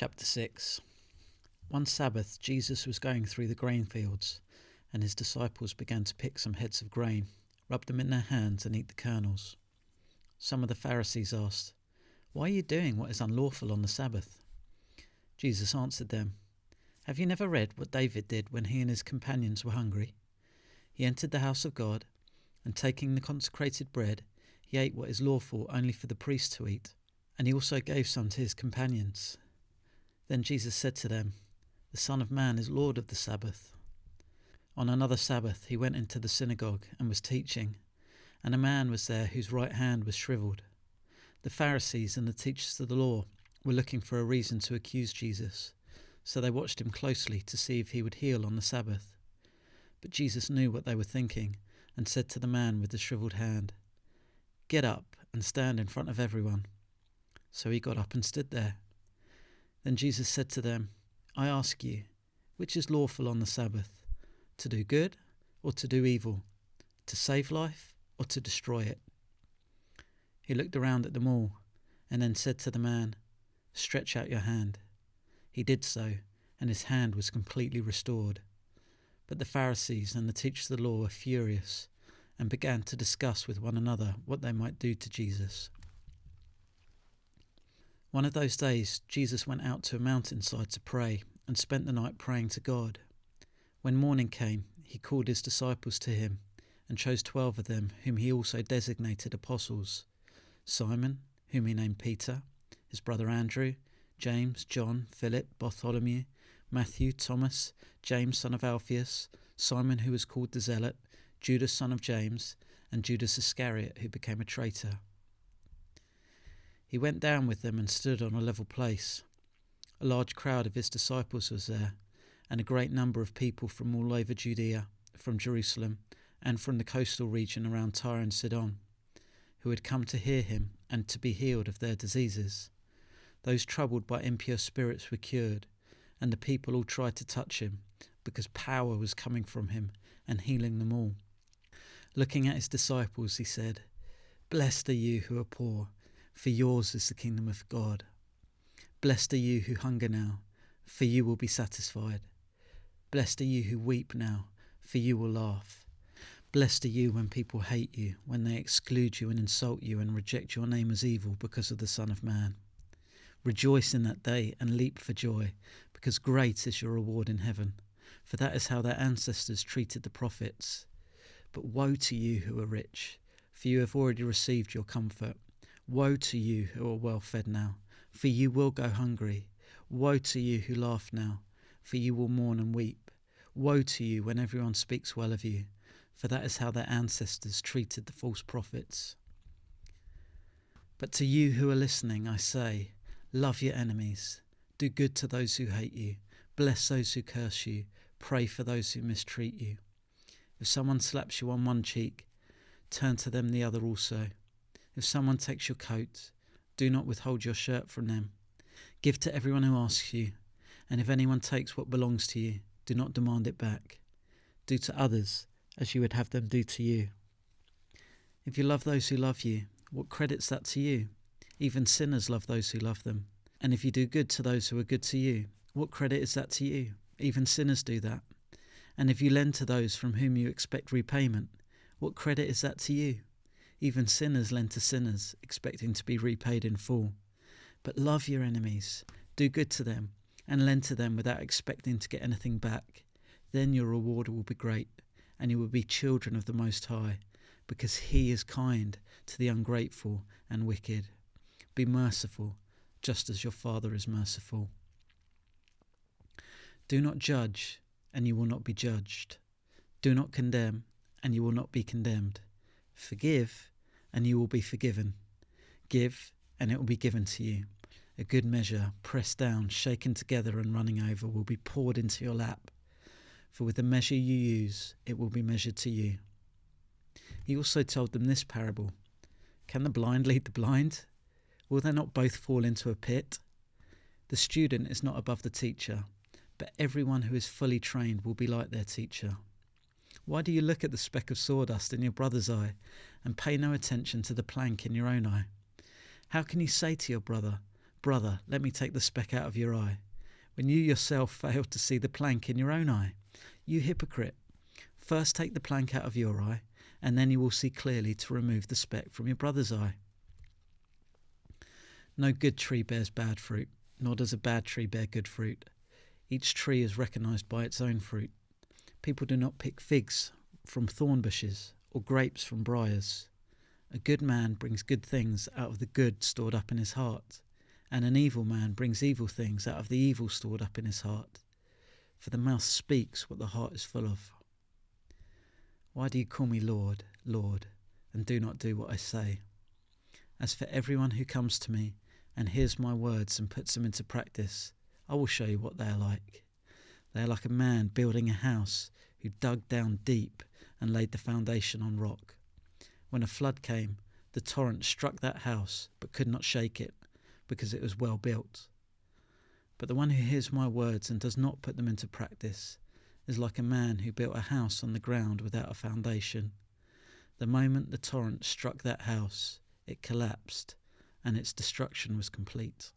Chapter 6. One Sabbath, Jesus was going through the grain fields, and his disciples began to pick some heads of grain, rub them in their hands, and eat the kernels. Some of the Pharisees asked, "Why are you doing what is unlawful on the Sabbath?" Jesus answered them, "Have you never read what David did when he and his companions were hungry? He entered the house of God, and taking the consecrated bread, he ate what is lawful only for the priest to eat, and he also gave some to his companions. Then Jesus said to them, 'The Son of Man is Lord of the Sabbath.' On another Sabbath he went into the synagogue and was teaching, and a man was there whose right hand was shriveled. The Pharisees and the teachers of the law were looking for a reason to accuse Jesus, so they watched him closely to see if he would heal on the Sabbath. But Jesus knew what they were thinking and said to the man with the shriveled hand, 'Get up and stand in front of everyone.' So he got up and stood there. Then Jesus said to them, 'I ask you, which is lawful on the Sabbath, to do good or to do evil, to save life or to destroy it?' He looked around at them all and then said to the man, 'Stretch out your hand.' He did so, and his hand was completely restored. But the Pharisees and the teachers of the law were furious and began to discuss with one another what they might do to Jesus. One of those days, Jesus went out to a mountainside to pray and spent the night praying to God. When morning came, he called his disciples to him and chose 12 of them, whom he also designated apostles: Simon, whom he named Peter, his brother Andrew, James, John, Philip, Bartholomew, Matthew, Thomas, James son of Alphaeus, Simon who was called the Zealot, Judas son of James, and Judas Iscariot who became a traitor. He went down with them and stood on a level place. A large crowd of his disciples was there, and a great number of people from all over Judea, from Jerusalem, and from the coastal region around Tyre and Sidon, who had come to hear him and to be healed of their diseases. Those troubled by impure spirits were cured, and the people all tried to touch him, because power was coming from him and healing them all. Looking at his disciples, he said, "Blessed are you who are poor, for yours is the kingdom of God. Blessed are you who hunger now, for you will be satisfied. Blessed are you who weep now, for you will laugh. Blessed are you when people hate you, when they exclude you and insult you and reject your name as evil because of the Son of Man. Rejoice in that day and leap for joy, because great is your reward in heaven, for that is how their ancestors treated the prophets. But woe to you who are rich, for you have already received your comfort. Woe to you who are well fed now, for you will go hungry. Woe to you who laugh now, for you will mourn and weep. Woe to you when everyone speaks well of you, for that is how their ancestors treated the false prophets. But to you who are listening, I say, love your enemies, do good to those who hate you, bless those who curse you, pray for those who mistreat you. If someone slaps you on one cheek, turn to them the other also. If someone takes your coat, do not withhold your shirt from them. Give to everyone who asks you, and if anyone takes what belongs to you, do not demand it back. Do to others as you would have them do to you. If you love those who love you, what credit's that to you? Even sinners love those who love them. And if you do good to those who are good to you, what credit is that to you? Even sinners do that. And if you lend to those from whom you expect repayment, what credit is that to you? Even sinners lend to sinners, expecting to be repaid in full. But love your enemies, do good to them, and lend to them without expecting to get anything back. Then your reward will be great, and you will be children of the Most High, because he is kind to the ungrateful and wicked. Be merciful, just as your Father is merciful. Do not judge, and you will not be judged. Do not condemn, and you will not be condemned. Forgive, and you will be forgiven. Give, and it will be given to you. A good measure, pressed down, shaken together and running over, will be poured into your lap. For with the measure you use, it will be measured to you." He also told them this parable: "Can the blind lead the blind? Will they not both fall into a pit? The student is not above the teacher, but everyone who is fully trained will be like their teacher. Why do you look at the speck of sawdust in your brother's eye and pay no attention to the plank in your own eye? How can you say to your brother, Brother, let me take the speck out of your eye, when you yourself failed to see the plank in your own eye. You hypocrite! First take the plank out of your eye, and then you will see clearly to remove the speck from your brother's eye. No good tree bears bad fruit, nor does a bad tree bear good fruit. Each tree is recognized by its own fruit. People do not pick figs from thorn bushes, or grapes from briars. A good man brings good things out of the good stored up in his heart, and an evil man brings evil things out of the evil stored up in his heart. For the mouth speaks what the heart is full of. Why do you call me Lord, Lord, and do not do what I say? As for everyone who comes to me and hears my words and puts them into practice, I will show you what they are like. They are like a man building a house who dug down deep and laid the foundation on rock. When a flood came, the torrent struck that house, but could not shake it, because it was well built. But the one who hears my words and does not put them into practice is like a man who built a house on the ground without a foundation. The moment the torrent struck that house, it collapsed, and its destruction was complete.